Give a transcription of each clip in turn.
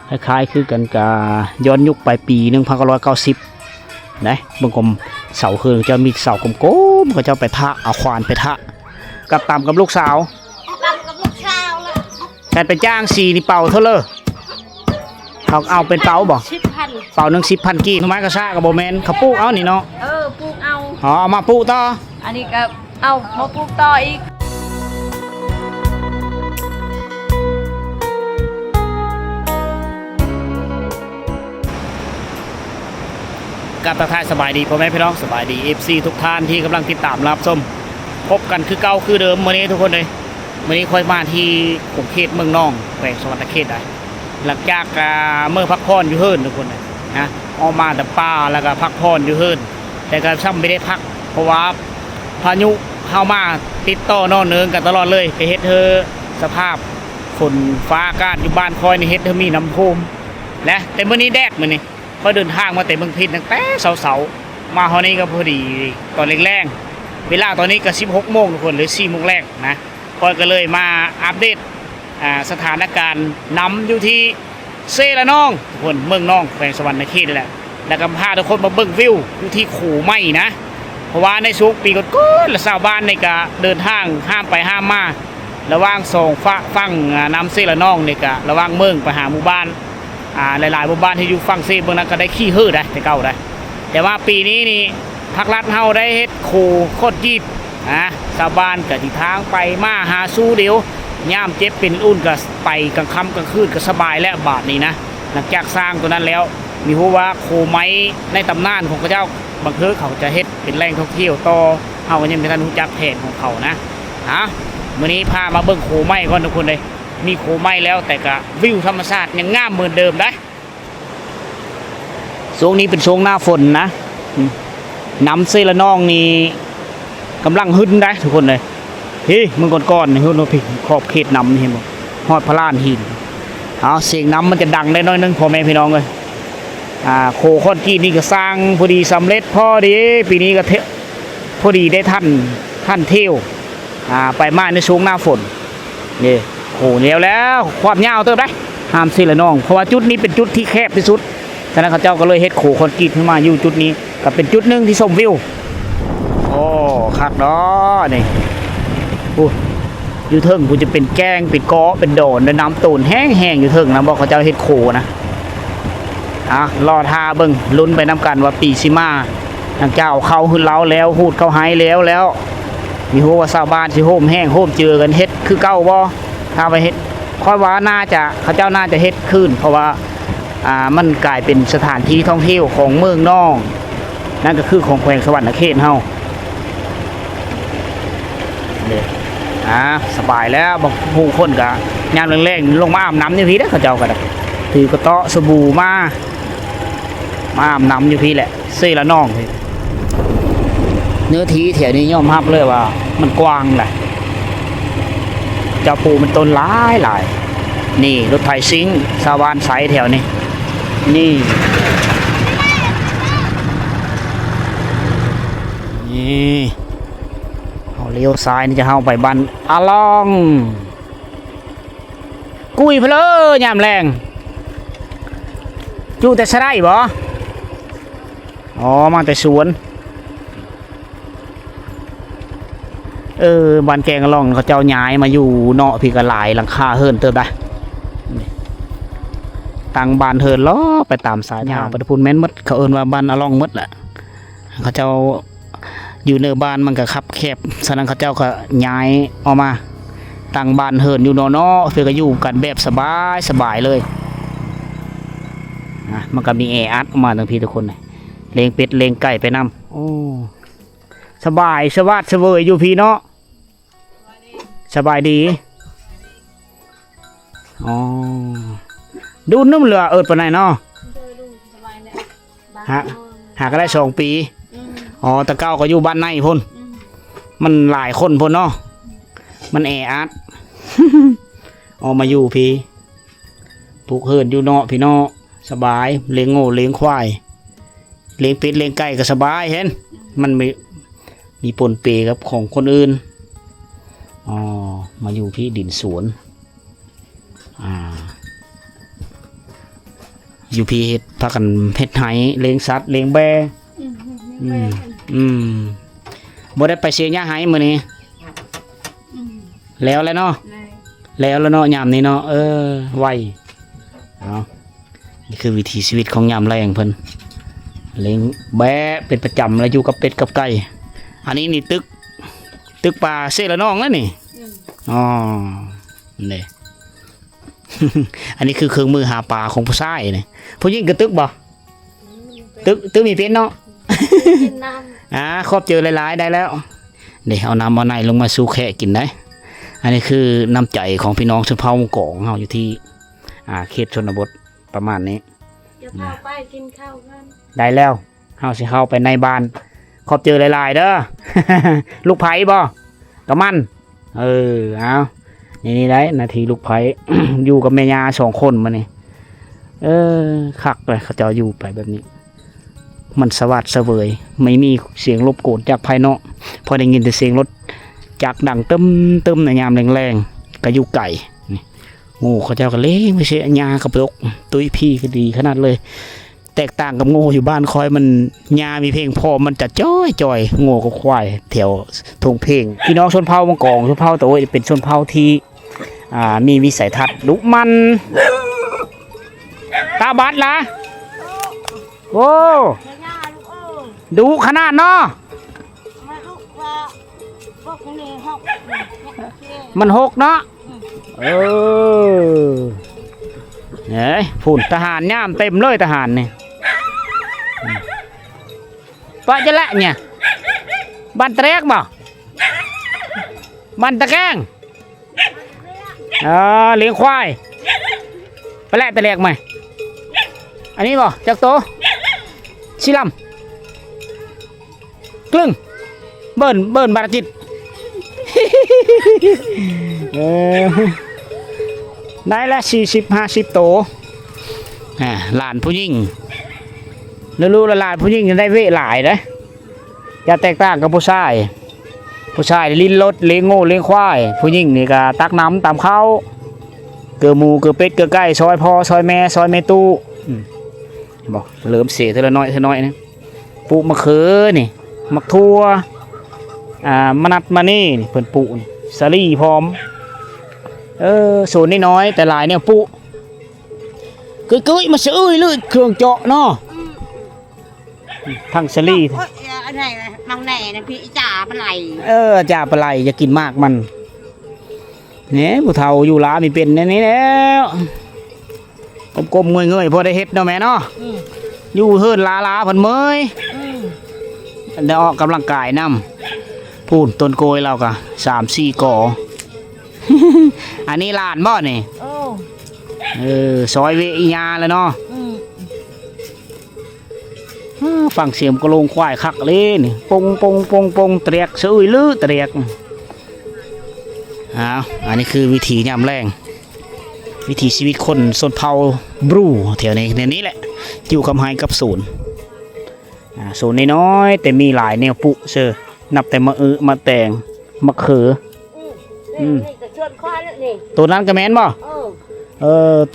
คล้ายๆคือกันกาย้อนยุคไปปี1990นะบางกรมเสาคือจะมีเสากลมๆเขาจะไปทะเอาควานไปทะกับตามกับลูกสาวการไปจ้างสีนี่เป่าเท่าเลยเขาเอาเป็นเป่าบ่เป่า10,000กี่ทำไมก็ซ่ากับโบแมนเขาปูเอานี่เนาะปลูกเอาเอามาปูต่ออันนี้ก็เอามาปลูกต่ออีกกับทักทายสบายดีพ่อแม่พี่น้องสบายดี FC ทุกท่านที่กำลังติดตามรับชมพบกันคือเก่าคือเดิมวันนี้ทุกคนเลยวันนี้ค่อยมาที่กรุงเทพเมืองนองแขวงสวรรณเขตได้หลังจากเมื่อพักผ่อนอยู่เฮิร์นทุกคนเลยนะออกมาแต่ป่าแล้วก็พักผ่อนอยู่เฮิร์นแต่ก็ซ้ำไม่ได้พักเพราะว่าพายุเข้ามาติดต่อนอนเนืองกันตลอดเลยไปเฮ็ดเธอสภาพฝนฟ้าอากาศอยู่บ้านคอยในเฮ็ดเธอมีน้ำท่วมนะแต่เมื่อนี้แดดมื้อนี้เขาเดินทางมาแต่เมืองพินตั้งแต่เสาๆมาเฮานี้ก็พอดีตอนแรงๆเวลาตอนนี้ก็16 โมงทุกคนหรือ4 โมงแรกนะคอยก็เลยมาอัปเดตสถานการณ์นำอยู่ที่เซละน้องทุกคนเมืองน้องแขวงสวรรณเขตนี่แหละแล้วก็พาทุกคนมาเบิ่งวิวอยู่ที่ขู่ไม้นะเพราะว่าในช่วงปีก่อนๆและชาวบ้านในก็เดินทางห้ามไปห้ามมาระหว่างส่งฟังน้ำเซละน้องนี่ก็ระหว่างเมืองไปหาหมู่บ้านหลายๆหมู่บ้านที่อยู่ฝั่งเซเมืองนั้นก็ได้ขี้เหือได้แต่เก่าได้แต่ว่าปีนี้นี่ภาครัฐเฮาได้เฮ็ดขู่โคตรจีบชาวบ้านก็ที่ทางไปมาหาสู้เดียวย่ามเจ็บเป็นอุ่นก็ไปกลางค่ำกลางคืนก็สบายแล้วบาทนี้นะหลังจากสร้างตัวนั้นแล้วมีผู้ว่าโคไม้ในตำนานของพระเจ้าบางเทื่อเขาจะเฮ็ดเป็นแหล่งท่องเที่ยวต่อเฮาก็ยังไม่ทันรู้จักแผนของเขานะมื้อนี้พามาเบิ่งโคไม้ก่อนทุกคนเลยมีโคไม้แล้วแต่ก็วิวธรรมชาติยังงามเหมือนเดิมได้ช่วงนี้เป็นช่วงหน้าฝนนะน้ำเซละนองนี่กำลังหึ้นได้ทุกคนเลยพี่มึงก่อนๆนี่ฮึ้นพี่ขอบเขตน้ำนี่เห็นบ่ฮอดพระลานหินเสียงน้ำมันจะดังได้น้อยนึงพ่อแม่พี่น้องเลยโคคอนกรีตนี่ก็สร้างพอดีสำเร็จพอดีปีนี้ก็พอดีได้ท่านเที่ยวไปมาในช่วงหน้าฝนนี่โหแล้วความยาวเติบได้ห้ามเซละน้องเพราะว่าจุดนี้เป็นจุดที่แคบที่สุดฉะนั้นเขาเจ้าก็เลยเฮ็ดโคคอนกรีตขึ้นมาอยู่จุดนี้ก็เป็นจุดหนึ่งที่ชมวิวโอ้คักเนาะนี่อยู่เทิงกูจะเป็นแกงเป็นเกาะเป็นโดนน้ำตูนแห้งอยู่เทิงนะบอกเขาเจ้าเฮ็ดโคนะรอทาเบิ่งลุ้นไปน้ำกันว่าปีซิมาทางเจ้าเข้าขึ้นเล้าแล้วพูดเข้าหายแล้วมีหัวว่าชาวบ้านสิโฮมแห้งโฮมเจอกันเฮ็ดคือเก่าบ่ถ้าไปเฮ็ดค่อยว่าน่าจะเขาเจ้าน่าจะเฮ็ดขึ้นเพราะว่ามันกลายเป็นสถานที่ท่องเที่ยวของเมืองนองนั่นก็คือของแขวงสวรรณเขตเฮาสบายแล้วบางผู้คนก็ยามแรงๆลงมาอาบน้ำอยู่พี่ได้เขาเจ้าก็ได้ถือกระเตาะสบู่มาอาบน้ำอยู่พี่แหละเซละน้องเนื้อที่แถวนี้ยอมรับเลยว่ามันกว้างแหละเจ้าปูมันต้นหลายนี่รถไถซิงชาวบ้านไซแถวนี้นี่เอาเลี้ยวซ้ายนี่จะเข้าไปบ้านอาลองกุยเพลอยามแรงอยู่แต่ใช่ได้บ่มาแต่สวนบ้านแกงอาลองเขาเจ้าย้ายมาอยู่เนาะพี่ก็หลายหลังคาเฮิรนเติบได้ต่างบ้านเฮิรนล้อไปตามสายยาวปฏิพูนแม่นมดเขาเอิ้นว่าบ้านอาลองมดแหละเขาเจ้าอยู่ในบ้านมันก็คับแคบฉะนั้นเขาเจ้าก็ย้ายออกมาต่างบ้านเฮิรนอยู่เนาะเพื่อก็อยู่กันแบบสบายเลยมันก็มีแออัดออกมาทั้งพี่ทุกคนเลยเลี้ยงเป็ดเลี้ยงไก่ไปนำโอ้สบายสวัสดิ์เสวยอยู่พี่เนาะสบายดีดูนุ่มเหลือปานไหนเนาะหาก็ได้2 ปีตะเก้าก็อยู่บ้านในพ่นมันหลายคนพ่นเนาะมันแออัดมาอยู่พี่ปลูกเฮิรนอยู่เนาะพี่เนาะสบายเลี้ยงโง่เลี้ยงควายเลี้ยงเป็ดเลี้ยงไก่ก็สบายเห็นมันมีปนเปกับของคนอื่นมาอยู่พี่ดินสวน อยู่พี่เฮ็ดพากันเฮ็ดไหเลี้ยงสัตว์เลี้ยงแบอืมอืมบ่ได้ไปเสียหญ้าไหมื้อนี้แล้วเนาะแล้วเนาะยามนี้เนาะไวเอานี่คือวิถีชีวิตของยามแรงเพิ่นเลี้ยงแบะเป็นประจำแล้วอยู่กับเป็ดกับไก่อันนี้นี่ตึกปลาเสละน้องแล้วนี่อ๋อนี่ อันนี้คือเครื่องมือหาปลาของผู้ชายนี่ผู้หญิงก็ตึกบ่ตึกมีเป็นเนาะ กินน้ำ ครอบเจอหลายๆได้แล้วเดี๋ยวเอาน้ำมาในลงมาสู่แค่กินได้อันนี้คือน้ำใจของพี่น้องชนเผ่ากองเฮาอยู่ที่เขตชนบทประมาณนี้ เดี๋ยวพาไปกินข้าวกัน ได้แล้วเฮาสิเข้าไปในบ้านขอบเจอหลายๆเด้อ ลูกไผ่บ่กะมันเอานี่ได้นาทีลูกไผ่ อยู่กับแม่ย่า2คนมานี่คักเลยเขาจะอยู่ไปแบบนี้ มันสวัสดิ์เสวยไม่มีเสียงรบกวนจากภายนอกพอได้ยินแต่เสียงรถจากดังตึมในยามแรงๆก็อยู่ไก่งูเขาเจ้าก็เลี้ยงไม่ใช่ยากับยกตุ้ยพี่ก็ดีขนาดเลยแตกต่างกับงูอยู่บ้านคอยมันยามีเพลงพอมันจะจ้อยงูก็ควายแถวทงเพลงพี่น้องชนเผ่ามังกรชนเผ่าตัวเป็นชนเผ่าที่มีวิสัยทัศน์ลุกมันตาบัดละโอ้ดูขนาดเนาะมันหกเนาะเนี่ยฝุ่นทหารย่ามเต็มเลยทหารเนี่ยปะจะละเนี่ยบันตะแรกบ่บันตะแกงเลี้ยงควายไปแลกตะแรกไหมอันนี้บ่จักโตชิลำกลึงเบิ้นบาราจิต ได้ละ40-50โตหลานผู้หญิงรู้ๆหลานผู้หญิงจะได้เวหลายนะจะแตกต่างกับผู้ชายลิ้นรถเลี้ยงโง่เลี้ยงควายผู้หญิงนี่ก็ตักน้ำตามเขาเกลือหมูเกลือเป็ดเกลือไก่ซอยพ่อซอยแม่ตู้บอกเริ่มเสียเท่าน้อยนะปลูกมะเขือนี่มะทั่วมะนัดมานี่เพิ่นปลูกสาลี่พร้อมสูนน้อยแต่หลายเนี่ยปลูกกึ้ยมาซื้อเลยเครื่องเจาะเนาะทั้งสาลี่ อันไหนมังแหน่นะพี่จ่าปลาไหล จ่าปลาไหลจะกินมากมันเนี่ยผู้เฒ่าอยู่ล้ามีเป็นนี่แล้วกลมๆเงยๆพอได้เฮ็ดเนาะแม่เนาะอยู่เฮิรนล้าเพิ่นเมยได้ออกกำลังกายนำพูนต้นโกยเราก็3-4ก่อ อันนี้ลานบ่นี่ซอยเวอีญาแล้วเนาะฟังเสียงกระโลงควายคักเลยนี่ปงเตรียกซื้อลื้อเตรียกอันนี้คือวิถียามแรงวิถีชีวิตคนชนเผ่าบรูแถวนี้แหละอยู่กับไฮกับศูนย์น้อยแต่มีหลายแนวปุเซอนับแต่มาแตงมะเขือตัวนั้นกระแมนบ่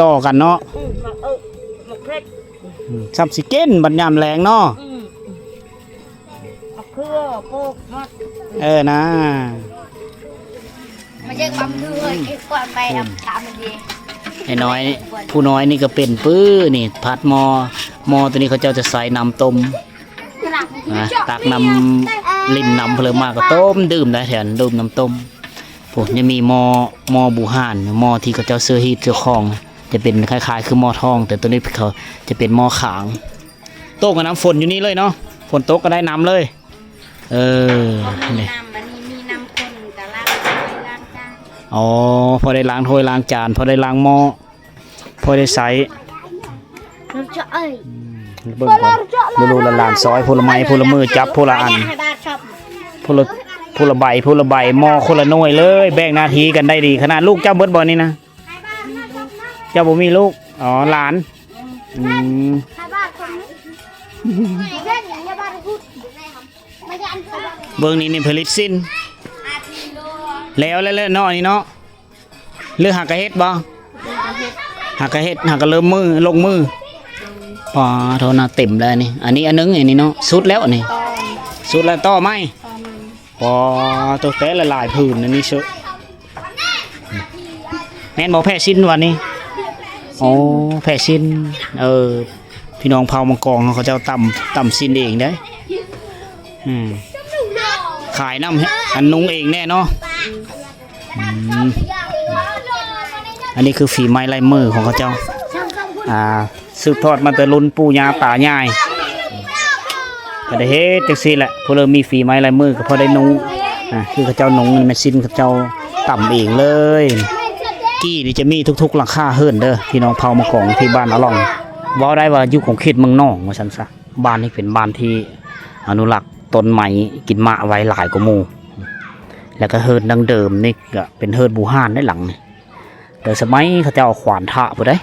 ต่อกันเนาะซับสิเก้นบัดยามแรงเนาะเครือโปกมัดนะมาเช็คความคือไอ้ก่อนไปถามมันดีไอ้น้อยผู้น้อยนี่ก็เป็นปื้อนี่ผัดมอตัวนี้เขาเจ้าจะใส่น้ำต้มตักน้ำลิ้นน้ำเพลิงมากก็ต้มดื่มได้แทนดื่มน้ำต้มพวกจะมีมอบูห่านมอที่เขาเจ้าเสื้อฮีทเสื้อคองจะเป็นคล้ายๆคือมอทองแต่ตัวนี้เขาจะเป็นมอขางโต๊ะกับน้ำฝนอยู่นี่เลยเนาะฝนโต๊ะก็ได้น้ำเลยมีน้ำมันมีน้ำคนกับล้างจานพอได้ล้างถ้วยล้างจานพอได้ล้างหม้อพอได้ใส่เบิ่งก่อนดูๆหลานซอยพลไม้พลมือจับพลอันพลใบหม้อคนละหน่วยเลยแบ่งหน้าที่กันได้ดีขนาดลูกเจ้าเบิดบ่นี่นะเจ้าบ่มีลูกหลานเบิ่งนี่ผลิตสิ้นแล้วเนาะนี่เนาะหรือหักกระเฮ็ดบ่หักกระเฮ็ดหักกระเริ่มมือลงมือ ปอโทนาเต็มแล้วนี่อันนี้อันนึงอันนี้เนาะสุดแล้วอันนี้ ตอน สุดแล้วต่อไหม ตอนมัน ปอตัวแต่ละลายพื้นอันนี้เชอะแม่นบอกแพร่ชิ้นวันนี้โอ้แพร่ชิ้นพี่น้องเผามังกรเขาจะต่ำชิ้นเองได้ขายน้ำอันนุงเองแน่เนาะอันนี้คือฝีไม้ลายมือของเขาเจ้าสืบทอดมาแต่รุ่นปู่ย่าตายายก็ได้เฮ็ดจังซี่แหละพวกเรามีฝีไม้ลายมือก็พอได้นุงคือเขาเจ้านุงมันเป็นสิ้นเขาเจ้าต่ำเองเลยกี้นี่จะมีทุกๆหลังคาเฮิรนเด้อพี่น้องเผามังกรที่บ้านอล่องว่าได้ว่าอยู่ของเขตเมืองนองว่าซั่นซะบ้านนี้เป็นบ้านที่อนุรักษ์ต้นไม้กินมะไว้หลายกว่าหมู่แล้วก็เฮิรนดังเดิมนี่ก็เป็นเฮิรนบูฮานได้หลังนี่แต่สมัยเขาจะเอาขวานทะพุ่นได้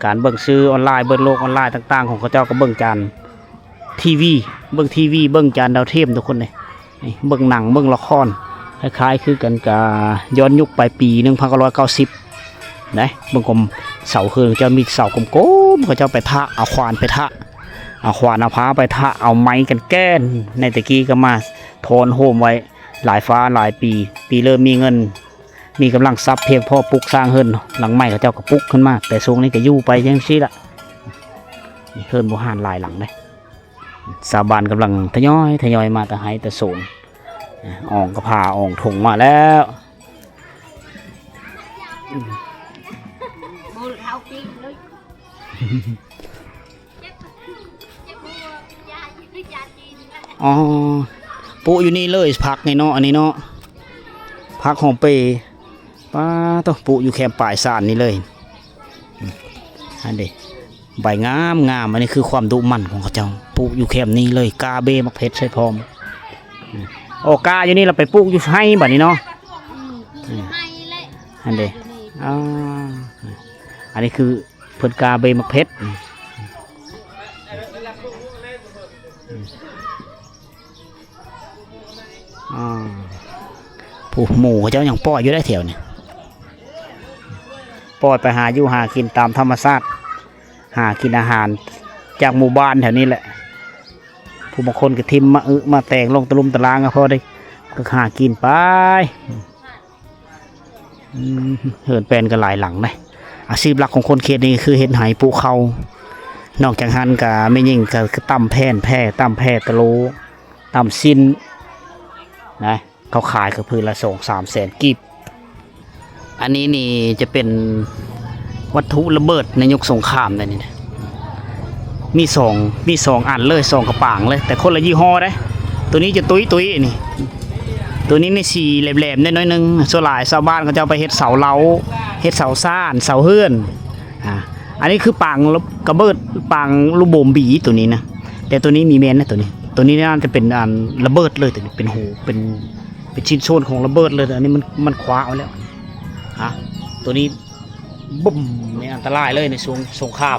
การเบิ่งซื้อออนไลน์เบิ่งโลกออนไลน์ต่างๆของเขาเจ้าก็เบิ่งจานทีวีเบิ่งทีวีเบิ่งจานดาวเทียมทุกคนเลยเบิ่งหนังเบิ่งละครคล้ายๆคือกันกับย้อนยุคปลายปี1990นะเบิ่งกลมเสาคือจะมีเสากลมๆเขาเจ้าไปทะเอาควานไปทะเอาควานเอาพ้าไปทะเอาไม้กันแก้นในตะกี้ก็มาโทนโฮมไว้หลายฟ้าหลายปีเริ่มมีเงินมีกำลังทรัพย์เพียงพอปลุกสร้างเฮิรนหลังใหม่เขาเจ้าก็ปลุกขึ้นมาแต่ช่วงนี้ก็ยู่ไปยังซี่ละเฮิรนโบราณหลายหลังเลยสาบานกำลังทยอยมาแต่ให้แต่โซนอ่องกระพาอ่องถงมาแล้วอ๋อปูอยู่นี่เลยพักในเนาะอันนี้เนาะพักของเปป้าต้องปูอยู่แคมป์ปลายสานนี่เลยอันเดใบงามอันนี้คือความดุมั่นของเขาเจ้าปูอยู่แคมป์นี้เลยกาเบมักเพชรใช่พร้อมโอกาอยู่นี่เราไปปลูกอยู่ให้บัดนี้เนาะอันเดอันนี้คือเพิ่นกาเบมักเพชรผู้หมู่เขาเจ้าอย่างป้อยอยู่ได้แถวเนี่ยป้อยไปหาอยู่หากินตามธรรมชาติหากินอาหารจากหมู่บ้านแถวนี้แหละผู้บางคนก็ทิมมาแต่งลงตะลุมตะลางก็พอได้ก็หากินไปเหินแปลนกันหลายหลังเลยอาชีพหลักของคนเขตนี้คือเห็นไหปูเขานอกจากหันกับไม่ยิ่งก็ตั้มแตั้มแพร่ตะโลตั้มซินนะเขาขายก็พื้นละ2-3 แสนกีบอันนี้นี่จะเป็นวัตถุระเบิดในยุคสงครามนี่นะมีสองอันเลย2กระป๋างเลยแต่คนละยี่ห้อได้ตัวนี้จะตุ้ยนี่ตัวนี้ในสีแหลมๆได้น้อยนึงส่วนหลายชาวบ้านเขาจะไปเฮ็ดเสาเล้าเฮ็ดเสาซ่านเสาเฮือนอันนี้คือปังกระเบิดปังลูกโบมบีตัวนี้นะแต่ตัวนี้มีแมนนะตัวนี้น่าจะเป็นอันระเบิดเลยตัวนี้เป็นหูเป็นชิ้นส่วนของระเบิดเลยอันนี้มันคว้าเอาแล้วตัวนี้บุ้มไม่อันตรายเลยในช่วงสงคราม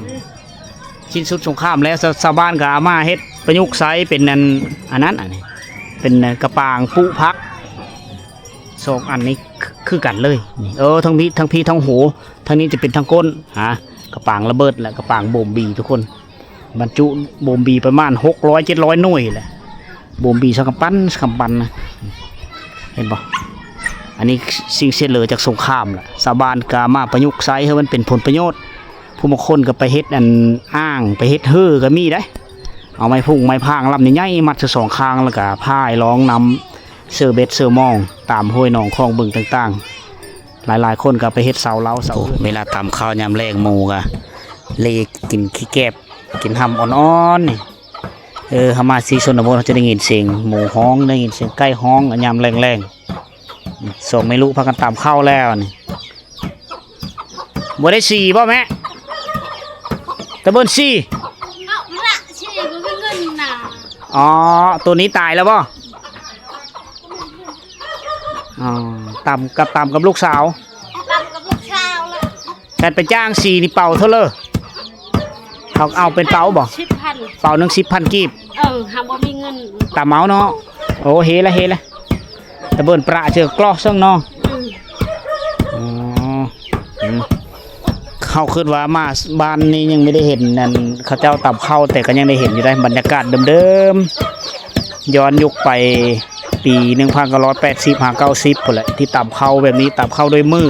ชิ้นสุดสงครามแล้วชาวบ้านก็เอามาเฮ็ดประยุกต์ใช้เป็นอันนั้นเป็นกระปางปุพัก2อันนี้คือกันเลยทั้งพี่ทั้งหูทั้งนี้จะเป็นทั้งก้นกระปางระเบิดและกระปางโบมบีทุกคนบรรจุโบมบีประมาณ600-700 หน่วยแหละโบมบีสักคำปั้นนะเห็นปะอันนี้สิ่งเสียเหลือจากสงครามแหละชาวบ้านก็มาประยุกต์ใช้ให้มันเป็นผลประโยชน์ผู้บางคนก็ไปเฮ็ดอ้างไปเฮ็ดก็มีได้เอาไม้พุ่งไม้พางลำใหญ่ๆมัด2 ข้างแล้วก็พายร้องนำเสือเบ็ดเสือมองตามห้วยหนองคลองบึงต่างๆหลายคนก็ไปเฮ็ดเสาเล้าเวลาตำข้าวยำแรงหมูก็เลยกินขี้แกบกินหำอ่อนๆนี่ทำมาซีชนบทเขาจะได้ยินเสียงหมูฮ้องได้ยินเสียงไก่ฮ้องยำแรงๆส่งไม่รู้พากันตามข้าวแล้วนี่บ่ได้4ป่ะแม่ตะเบิ้ล4อ๋อตัวนี้ตายแล้วป่ะตำกับลูกสาวแต่ไปจ้าง4นี่เป่าเท่าเลยเขาเอาเป็นเป่าบ่เป่า10,000 กีบหาบ่มีเงินตามเมาเนาะโอ้เฮละตะเบิ้ลประเจอกล้อซึ่งเนาะข เขาคิดว่ามาบ้านนี้ยังไม่ได้เห็นนั่นเขาเจ้าตำข้าวแต่ก็ยังได้เห็นอยู่ได้บรรยากาศเดิมๆย้อนยุคไปปี1980 90พุ่นแหละที่ตำข้าวแบบนี้ตำข้าวด้วยมือ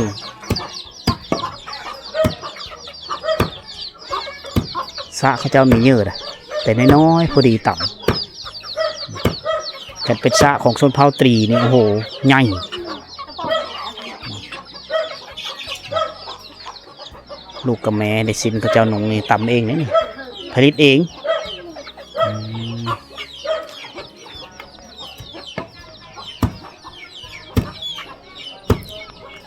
สระเขาเจ้ามีเยอะนะแต่น้อยๆพอดีต่ำกันเป็นสระของชนเผ่าตรีนี่โอ้โหใหญ่ลูกกับแม่ได้สินเขาเจ้าหนงนี่ต่ำเองนี่ผลิตเอง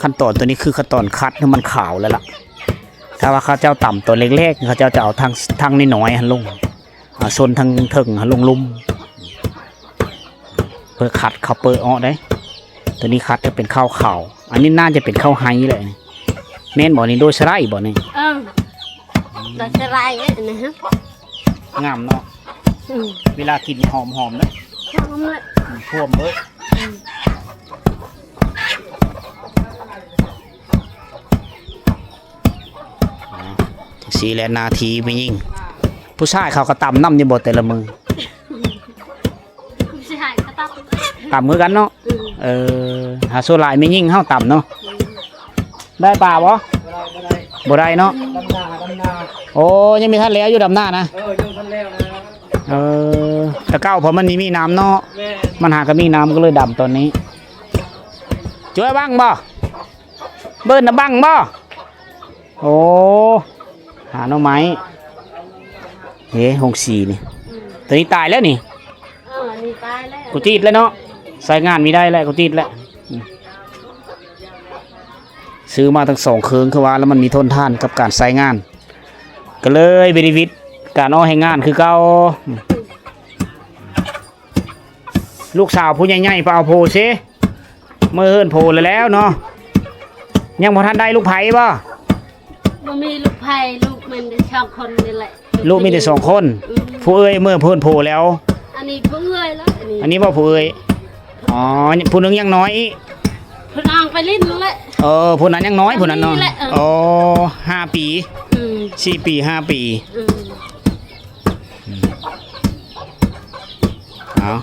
ขั้นตอนตัวนี้คือขั้นตอนคัดให้มันขาวแล้วล่ะถ้าว่าเขาเจ้าต่ำตัวเล็กๆเขาเจ้าจะเอาทางน้อยๆหันลงโซนทางถึงหันลงลุ่มเพื่อคัดข้าวเปลือกได้ตัวนี้คัดจะเป็นข้าวขาวอันนี้น่าจะเป็นข้าวไฮเลยแม่นบ่นี่โดยสไลด์บ่นี่โดยสไลด์นะฮะงามเนาะเวลากินหอมๆนะหอมเลยท่วมเบ้อสีและนาทีไม่ยิ่งผู้ชายเขาก็ตำน้ำอยู่บ่แต่ละมือผู้ชายก็ตำมือกันเนาะหาโซลายไม่ยิ่งเฮาตำเนาะได้ป่าบ่บ่ได้เนาะโอ้ยังมีท่านแล้วอยู่ดำหน้านะยังท่านแล้วนะตะเก้าเพราะมันมีน้ำเนาะมันหาก็มีน้ำก็เลยดำตอนนี้ช่วยบ้างบ่เบิ้ลนะบ้างบ่โอ้หาหน่อไม้เฮ้หงสีนี่ตัวนี้ตายแล้วนี่นี่ตายแล้วกูจีดแล้วเนาะใส่งานมีได้แล้วกูจีดแล้วซื้อมาทั้ง2 เครื่องคือว่าแล้วมันมีทนทานกับการใส่งานก็เลยบริวิตการอ้อให้งานคือเก่าลูกสาวผู้ใหญ่ๆไปเอาโพซิเมื่อเฮินโพแล้วเนาะยังพอท่านได้ลูกไผ่ป่ะมันมีลูกไผ่ลูกมันได้2 คนนี่แหละลูกมีแต่2 คนผู้เอ้ยเมื่อเพิ่นโพแล้วอันนี้ผู้เอ้ยแล้วอันนี้ว่าผู้เอ้ยอ๋อผู้นึงยังน้อยผู้น้องไปลิ้นเลยผู้นั้นยังน้อยผู้นั้นเนาะ5 ปี4 ปี 5 ปีเอา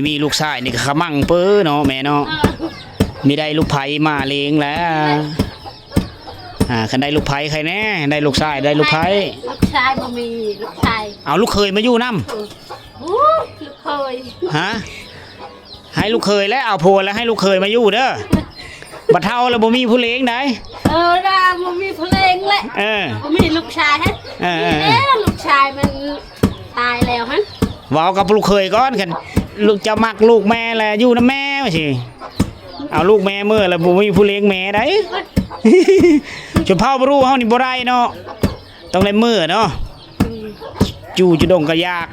มีลูกชายนี่ก็ขมั่งเปื้อเนาะแม่เนาะมีได้ลูกไผ่มาเลี้ยงแล้วคันได้ลูกไผ่ใครแน่ได้ลูกชายได้ลูกไผ่ลูกชายบ่มีลูกชายเอาลูกเคยมาอยู่น้ำลูกเคยฮะให้ลูกเคยแล้วเอาโพลแล้วให้ลูกเคยมาอยู่เด้อบัดเท่าแล้วบ่มีผู้เลี้ยงได้ได้บ่มีผู้เลี้ยงแหละบ่มีลูกชายฮะลูกชายมันตายแล้วฮะว่ากับลูกเคยก่อนกันลูกจะมักลูกแม่แหละอยู่นะแม่สิเอาลูกแม่เมื่อแล้วบ่มีผู้เลี้ยงแม่ได้จุดเผาบ่รู้เฮานี่บ่ได้เนาะต้องได้มือเนาะจู่จุดงก็ยาก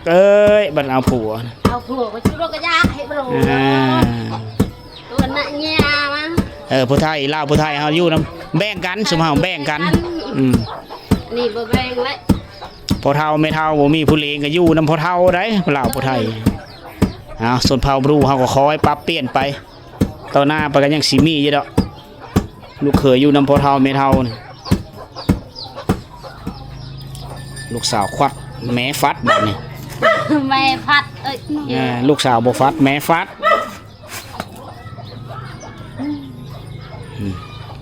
บัดเอาผัวก็จู่ดงก็ยากให้บ่รู้ตัวน่ะแย่มาผู้ไทยลาวผู้ไทยเฮาอยู่นำแบ่งกันซุมเฮาแบ่งกันนี่บ่แบ่งเลยพอเฒ่าแม่เฒ่าบ่มีผู้เลี้ยงก็อยู่นำพอเฒ่าได้ลาวผู้ไทยส่วนเผาบ่รู้เฮาก็คอยปรับเปลี่ยนไปต่อหน้าไปก็ยังสิมีอยู่ดอกลูกเขยอยู่นำพอเฒ่าแม่เฒ่านี่ลูกสาวควัดแม่ฟัดแบบนี้แม่ฟัดลูกสาวบ่ฟัดแม่ฟัด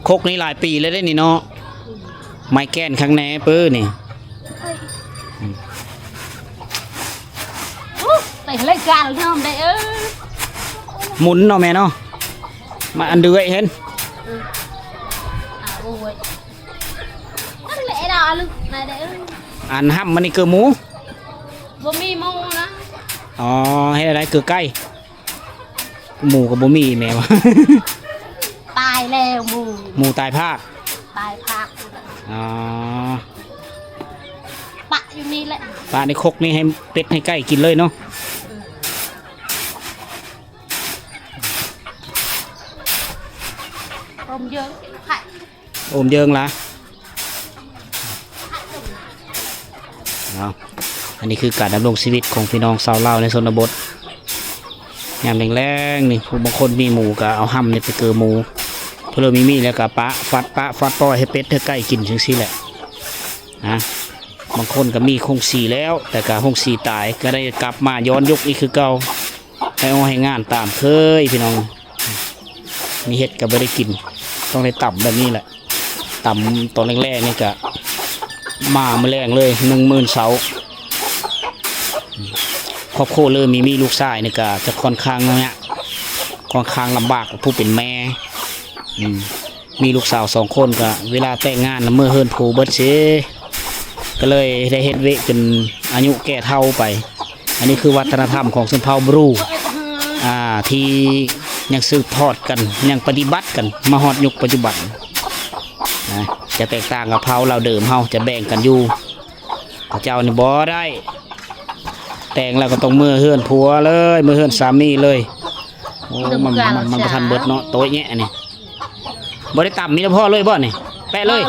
คกนี้หลายปีแล้วได้นี่เนาะไม้แก้นข้างแหนเปื้อนี่ไปรายการทำได้หมุนเนาะแม่เนาะมาอันเดือยเห็นอันแหละดอลูกนายเด้อันห้ำมันนี่เกลือหมูบ่มีหมูนะให้อะไรเกลือไก่หมูกับบ่มีแม่วะตายแล้วหมูตายภาคปะอยู่นี่แหละปะในคกนี่ให้เป็ดให้ไก่กินเลยเนาะอมเยิงไข่อมเยิงละอันนี้คือการดำรงชีวิตของพี่น้องชาวลาวในชนบทยามแรงๆนี่บางคนมีหมูก็เอาห้ำนี่ไปเกลือหมูเพื่อ เริ่มมีแล้วก็ปะฟัดปล่อยให้เป็ดเธอใกล้กินจังซี่แหละนะบางคนก็มีคงสีแล้ว แต่ก็คงสีตายก็ได้กลับมาย้อนยุคนี่คือเก่าให้เอาให้งานตามเคยพี่น้องมีเห็ดก็ไม่ได้กินต้องได้ต่ำแบบนี้แหละต่ำตอนแรกๆนี่ก็มาเมื่อแรงเลย10,000 เสาครอบครัวเลยมีลูกชายนี่ก็จะค่อนข้างเนี่ยค่อนข้างลำบากกับผู้เป็นแม่มีลูกสาว2 คนก็เวลาแต่งงานเมื่อเฮิร์นผูเบิดเชก็เลยได้เฮ็ดเวะจนอายุแก่เท่าไปอันนี้คือวัฒนธรรมของชนเผ่าบรูที่ยังสืบทอดกันยังปฏิบัติกันมาฮอดยุคปัจจุบันนะจะแตกต่างกับเผ่าเราเดิมเฮาจะแบ่งกันอยู่พระเจ้านี่บ่ได้แต่งแล้วก็ต้องเมื่อเฮือนผัวเลยเมื่อเฮือนสามีเลยโอ้มันประทันเบิดเนาะโต๊ะแง่นี่บ่ได้ต่ำมีแต่พ่อเลยบ่นี่แปะเลย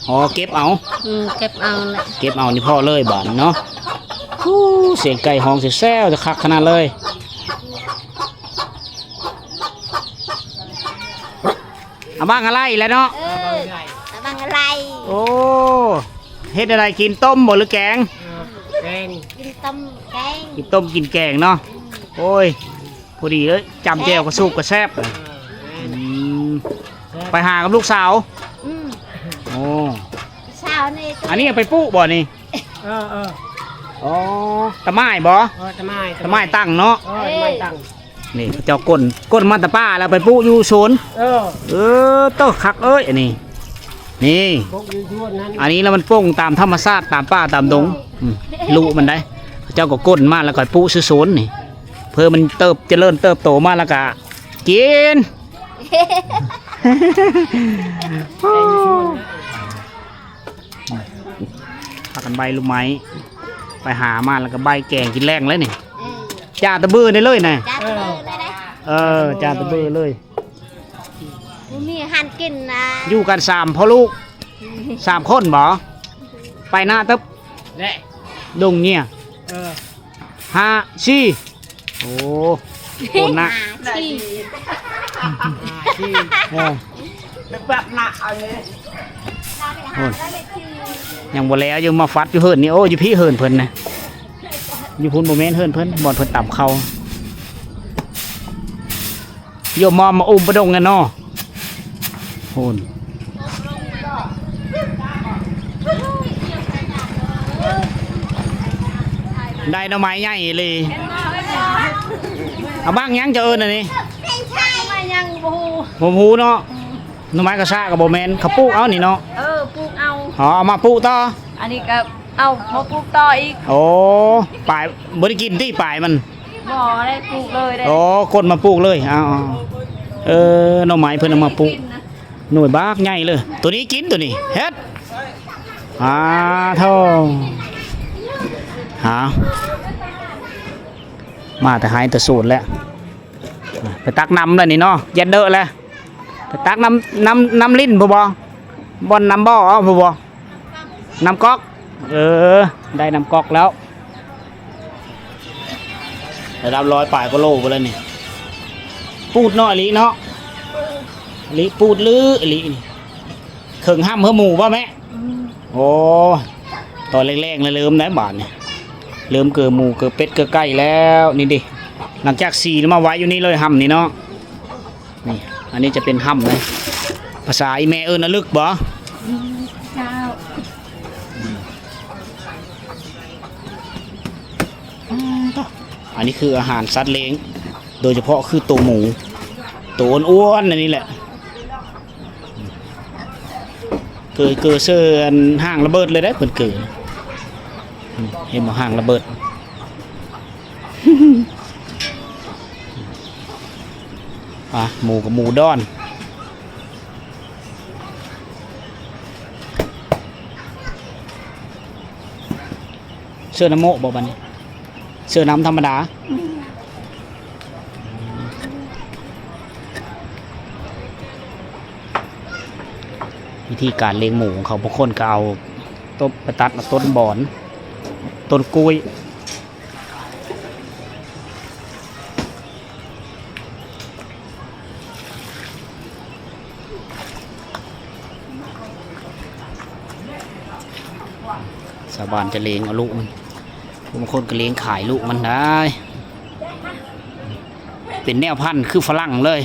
อ๋อเก็บเอาเก็บเอาแหละเก็บเอานี่พ่อเลยบาดเนาะเสียงไก่ห้องแซ่วจะคักขนาดเลยเอาบ้างอะไรแล้วเนาะบางอะไรโอ้เฮ็ดอะไรกินต้มบ่หรือแกงแกงกินต้มแกงกินต้มกินแกงเนาะโอ้ยพอดีเลยจำแจ่วกระสุกกระแซบไปหากับลูกสาวโอ้สาวนี่อันนี้ไปปุ๊บ่นี่อ๋อตะไม้บ่ตะไม้ตั้งเนาะตะไม้ตั้งนี่เจ้าก้นมันตะป้าแล้วไปปุ๊อยู่สวนโตคักเอ้ยอันนี้นี่อันนี้แล้วมันป่งตามธรรมชาติตามป่าตามดงลูกมันได้เจ้าก็ก้นมาแล้วก็ปุ๊ซื้อสวนนี่เพื่อมันเจริญเติบโตมาแล้วก็กินพากันใบลูกไม้ไปหามาแล้วก็ใบแกงกินแรงเลยนี่จ่าตะบื้อได้เลยนะจ่าตะบื้อเลยมีหันกินนะอยู่กัน3 พ่อลูก3 คนบ่ไปหน้าตึ๊บดงเนี่ย5 4โอ้โหนะแบบหนักเอาเลยยังบ่แล้วยังมาฟัดอยู่เฮิร์นนี่โอ้ยพี่เฮิร์นเพิ่นนะอยู่พุ่นโมเมนต์เฮิร์นเพิ่นบอลเพิ่นต่ำเขาโยมมาอุ้มประดงกันเนาะพุ่นได้หน่อไม้ใหญ่เลยเอาบ้างยังจะเอิญอันนี้ผมหูเนาะหน่อไม้กระซ่ากับโบแมนเขาปลูกเอานี่เนาะปลูกเอา เอามาปลูกต่ออันนี้ก็เอามาปลูกต่ออีกโอ้ปลายบริกินที่ปลายมันบ่ได้ปลูกเลยได้โอ้คนมาปลูกเลยเอาหน่อไม้เพิ่นเอามาปลูกหน่วยบากใหญ่เลยตัวนี้กินตัวนี้เฮ็ดท่อมาแต่หายแต่สูตรแล้วไปตักน้ำแล้วนี่เนาะยันเดอะแล้วไปตักน้ำลิ้นบ่บอลน้ำบ่อบ่น้ำก๊อกได้น้ำก๊อกแล้วได้รับ100 ปลายก็โลไปแล้วนี่ปูดเนาะลิเนาะลิปูดลือลินี่เข่งห้ามเพื่อหมูป่ะแม่โอ้ตอนแรกๆเลยเริ่มได้บาทเนี่ยเริ่มเกิดหมูเกิดเป็ดเกิดไก่แล้วนี่ดิหลังจากสีมาไว้อยู่นี่เลยห้ำนี่เนาะนี่อันนี้จะเป็นห้ำเลยภาษาอีแม่นะลึกบ่อันนี้คืออาหารสัตว์เลี้ยงโดยเฉพาะคือตัวหมูตัวอ้วนๆนี่แหละเกิดเสื้อห่างระเบิดเลยได้เพิ่นเกิดเห็นบ่ห่างระเบิดหมูกับหมูดอนเสื้อน้ำโมบอกบันนี้เสื้อน้ำธรรมดาวิธีการเลี้ยงหมูของเขาบางคนก็เอาต้นไปตัดต้นบอนต้นกุ้ย ชาวบ้านจะเลี้ยงเอาลูกมันบางคนก็เลี้ยงขายลูกมันได้ เป็นแนวพันธุ์คือฝรั่งเลย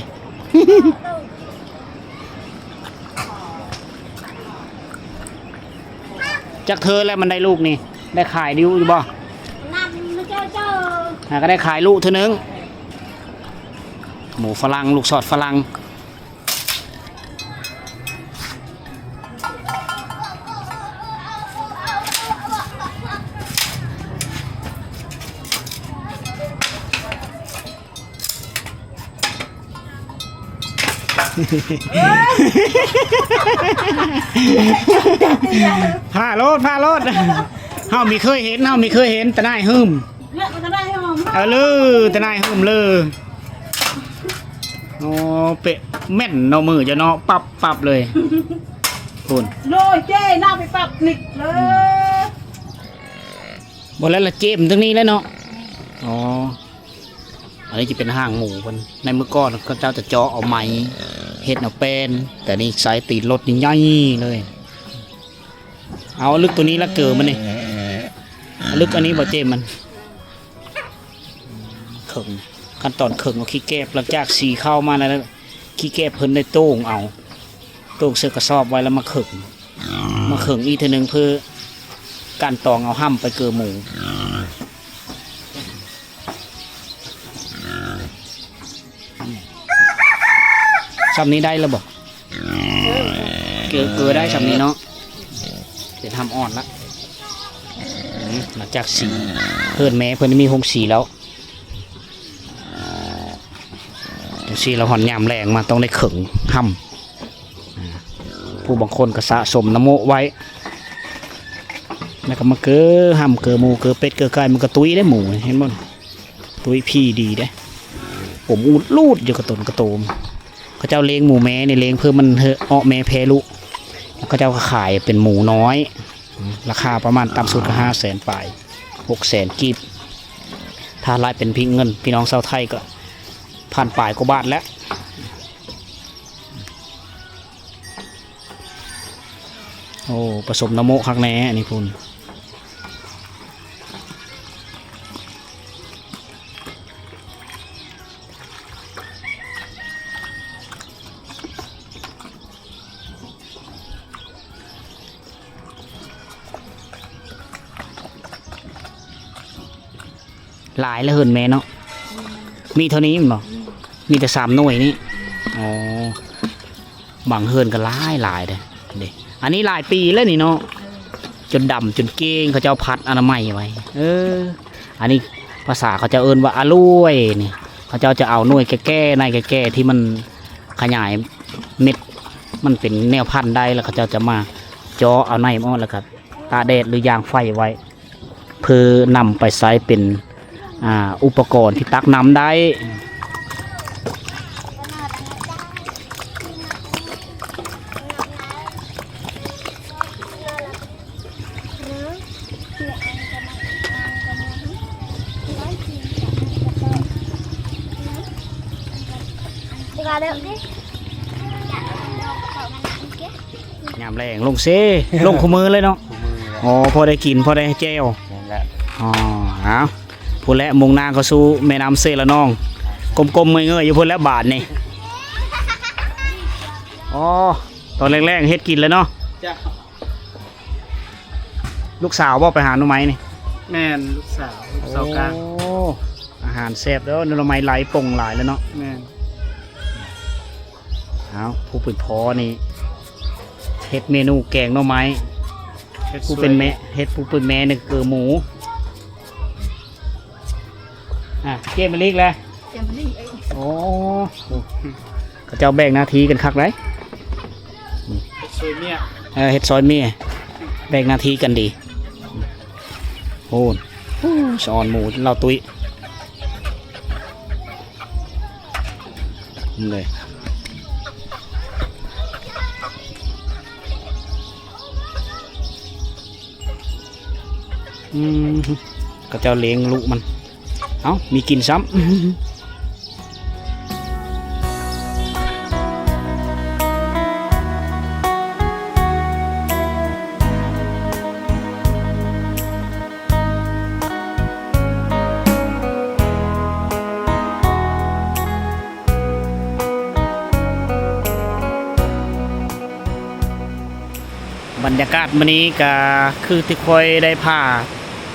จากเธอแล้วมันได้ลูกนี่ได้ขายดิวอยู่บ่ นั่นไม่เจ้า ก็ได้ขายลูกเท่านึงหมูฝรั่งลูกสอดฝรั่ง พาโลดเฮามีเคยเห็นแต่นายหึม เลือกมันก็ได้หอม เอาเลยแต่นายหึมเลยโอ้เปะแม่นเนาะมือจะเนาะปับเลยคุณ โรยเจ้หน้าไปปรับนิกเลย บ่แล้วละเจมตรงนี้แล้วเนาะอ๋ออันนี้จะเป็นห้างหมูเพิ่นในเมื่อก่อนเขาเจ้าจะเจาะเอาไม้เฮ็ดเอาเป็นแต่นี่สายตีนรถนี่ใหญ่เลยเอาลึกตัวนี้ละเกิดมันนี่ลึกอันนี้บ่เจมมันเข่งขั้นตอนเข่งเอาขี้แกบหลังจากสีเข้ามาแล้วขี้แกบเพิ่นได้โต้งเอาโต้งเสื้อกระสอบไว้แล้วมาเข่งอีกทีนึงเพื่อการตองเอาห้ำไปเกลือหมูชำนี้ได้แล้วบอกเกลือได้ชำนี้เนาะเดี๋ยวทำอ่อนละหลังจากสีเพิ่นแม่เพิ่นมีหงสีแล้วสีเราหอนยามแรงมาต้องได้เข่งห้ำผู้บางคนก็สะสมน้ำโมไว้แล้วก็มาเกลือห้ำเกลือหมูเกลือเป็ดเกลือไก่มันก็ตุ้ยได้หมูเห็นมั้ยตุ้ยพี่ดีได้ผมอูดลูดอยู่กระตุนกระโตมเขาเจ้าเลี้ยงหมูแม่ในเลี้ยงเพื่อมันเอาแม่แพลูกเขาเจ้าก็ขายเป็นหมูน้อยราคาประมาณต่ำสุดก็500,000 ปลาย600,000 กีบถ้าไล่เป็นพี่เงินพี่น้องชาวไทยก็พันปลายกว่าบาทแล้วโอ้ผสมน้ำโมคักแน่อันนี้พุ่นหลายแล้วเหินแม่เนาะมีเท่านี้มั้งบอกมีแต่3 หน่วยนี่อ๋อบางเหินก็หลายเลยเด็กอันนี้หลายปีแล้วนี่เนาะจนดำจนเก้งเขาจะเอาพัดอนามัยไว้อันนี้ภาษาเขาจะเอิ้นว่าอลุ่ยนี่เขาจะเอาหน่วยแก่ๆในแก่ๆที่มันขยายเม็ดมันเป็นแนวพันธุ์ได้แล้วเขาจะมาเจาะเอาในมันแล้วครับตาแดดหรือยางไฟไว้เพื่อนำไปใช้เป็นอุปกรณ์ที่ตักน้ำได้ยามแรงลงเซ่ลงขมือเลยเนาะอ๋อพอได้กินพอได้แจ้วอ๋อเอาพูดแล้วมุงนาก็สู้แม่น้ำเซละน้องกลมๆเงยๆอยู่พูดแล้วบาทนี่อ๋อตอนแรกๆเฮ็ดกินเลยเนาะลูกสาวบอกไปหาหน่อไม้นี่ แม่นลูกสาวกลาง โอ้อาหารแซ่บแล้วหน่อไม้ไหลป่งหลายแล้วเนาะ แม่น เอาผู้เป็นพอนี่เฮ็ดเมนูแกงหน่อไม้ผู้เป็นแม่เฮ็ดผู้เป็นแม่นี่เกลือหมูเกมมาลีกเลยโอ้เขาเจ้าแบ่งหน้าที่กันคักเลย ช่วยเมีย เฮ็ดซอยเมียแบ่งหน้าที่กันดีโอ้สอนหมูเราตุ้ยเลยก็เจ้าเลี้ยงลูกมันเอ้ามีกินซ้ำ รรยากาศมื้อนี้ก็คือที่ค่อยได้พา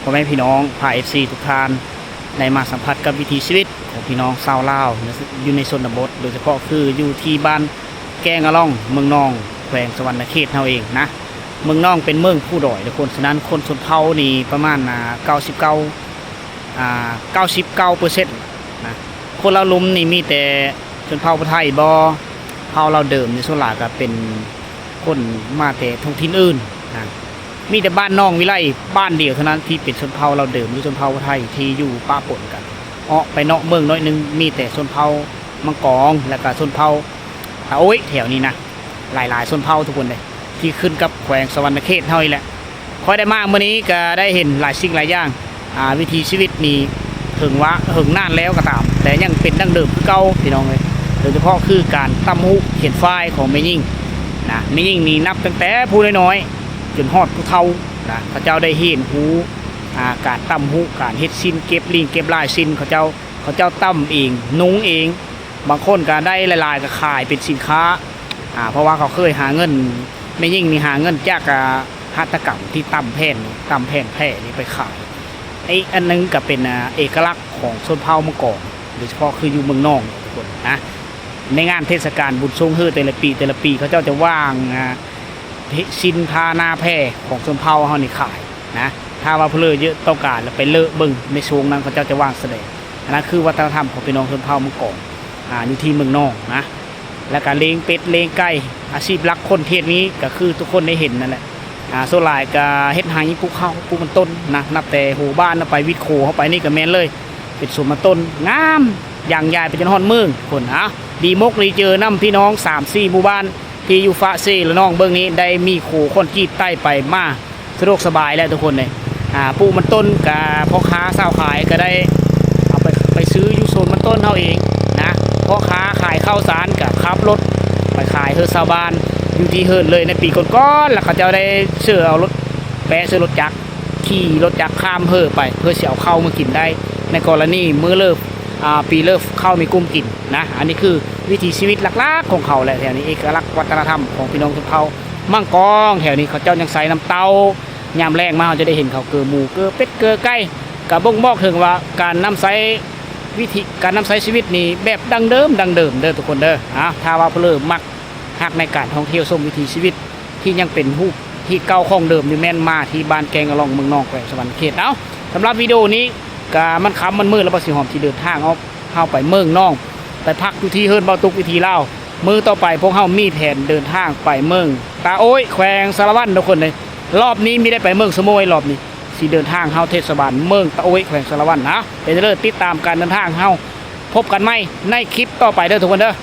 พ่อแม่พี่น้องพา FC ทุกท่านได้มาสัมผัสกับวิถีชีวิตของพี่น้องชาวลาวอยู่ในชนบทโดยเฉพาะคืออยู่ที่บ้านแกงอะล่องเมืองนองแขวงสวรรณเขตเฮาเองนะเมืองนองเป็นเมืองผู้ดอยทุกคนฉะนั้นคนชนเผ่านี่ประมาณ99%นะคนลาวลุมนี่มีแต่ชนเผ่าไทยบ่เผ่าเราเดิมในส่วนหลักก็เป็นคนมาแต่ท้องถิ่นอื่นนะมีแต่บ้านน้องวิไลบ้านเดียวเท่านั้นที่เป็นชนเผ่าเราเดิมหรือชนเผ่าไทยที่อยู่ป้าปนกันไปนอกเมืองน้อยนึงมีแต่ชนเผ่ามังกรแล้วก็ชนเผ่าตาโอ้ยแถวนี้นะหลายชนเผ่าทุกคนเลยที่ขึ้นกับแขวงสวรรณเขตเท่านี้แหละค่อยได้มาเมื่อนี้ก็ได้เห็นหลายสิ่งหลายอย่างวิถีชีวิตนี่ถึงนานแล้วก็ตามแต่ยังเป็นดั้งเดิมคือเก่าพี่น้องเลยโดยเฉพาะคือการตำหุเขียนฝ้ายของแม่ยิ่งนะแม่ยิ่งนี่นับตั้งแต่ผู้น้อยๆจนฮอดผู้เฒ่านะพระเจ้าได้เห็นหูการตำหุการเฮ็ดซินเก็บลิงเก็บลายซินเขาเจ้าตำเองนุ้งเองบางคนก็ได้หลายๆก็ขายเป็นสินค้าเพราะว่าเขาเคยหาเงินแม่ยิ่งนี่หาเงินจากหัตถกรรมที่ตำแผ่นแผ่นี่ไปขายอันนึงก็เป็นเอกลักษณ์ของชนเผ่าเมื่อก่อนโดยเฉพาะคืออยู่เมืองนอกทุกคนนะในงานเทศกาลบุญทรงเฮือแต่ละปีเขาเจ้าจะว่างสินพานาแพร่ของชนเผ่าเฮานี่ขายนะถ้าว่าเพลเยอะต้องการแล้วไปเลอะเบิ่งในช่วงนั้นเขาเจ้าจะว่างแสดงอันนั้นคือวัฒนธรรมของพี่น้องชนเผ่าเมื่อก่อนอยู่ที่เมืองนอกนะแล้วก็เลี้ยงเป็ดเลี้ยงไก่อาชีพหลักคนเทศนี้ก็คือทุกคนได้เห็นนั่นแหละโซลายก็เฮ็ดไห้ปลูกข้าวปลูกมันต้นนะนับแต่โหบ้านไปวิทโคเข้าไปนี่ก็แม่นเลยเป็นสวนมันต้นงามอย่างใหญ่ไปจนฮอดเมืองคนดีมกรีเจอน้ำพี่น้อง 3-4 หมู่บ้านที่อยู่ฟ้าซีและน้องเบื้องนี้ได้มีโคคอนกรีตใต้ไปมาสะดวกสบายแล้วทุกคนเลยปลูกมันต้นกับพ่อค้าสาวขายก็ได้เอาไปซื้ออยู่โซนมันต้นเท่าเองนะพ่อค้าขายข้าวสารกับขับรถไปขายเฮอชาวบ้านอยู่ที่เฮิร์นเลยในปีก่อนๆแล้วเขาจะได้เชื่อเอารถแปะซื้อรถจักรขี่รถจักรข้ามเฮอไปเพื่อเสียเอาเข้ามากินได้ในกรณีมื้อเลิกปีเลิกเข้ามีกุ้มกินนะอันนี้คือวิถีชีวิตหลักๆของเขาแหละแถวนี้เอกลักษณ์วัฒนธรรมของพี่น้องชนเผ่ามั่งกองแถวนี้เขาเจ้ายังใส่น้ำเต้ายามแรงมาเราจะได้เห็นเขาเกลือหมูเกลือเป็ดเกลือไก่กับบ่งบอกถึงว่าการนำใช้วิธีการนำใช้ชีวิตนี่แบบดังเดิมเด้อทุกคนเด้อถ้าว่าเพลิมมักหักในการท่องเที่ยวชมวิถีชีวิตที่ยังเป็นรูปที่เก่าของเดิมอยู่แม่นมาที่บ้านแกงอะล่องเมืองนองแขวงสวรรณเขตสำหรับวิดีโอนี้ก็มันค่ำมันมืดแล้วบ่สิหอมที่เดินทางเข้าไปเมืองนองไปพักอยู่ที่เฮิร์นเบาตุกวิธีเล่ามือต่อไปพวกเฮามีแผนเดินทางไปเมืองตาโอ้ยแขวงสารวัตรทุกคนเลยรอบนี้มีได้ไปเมืองสมุยรอบนี้สิเดินทางเฮาเทศบาลเมืองตาโอ้ยแขวงสารวัตรนะเป็นเรื่องติดตามการเดินทางเฮาพบกันไหมในคลิปต่อไปเด้อทุกคนเด้อ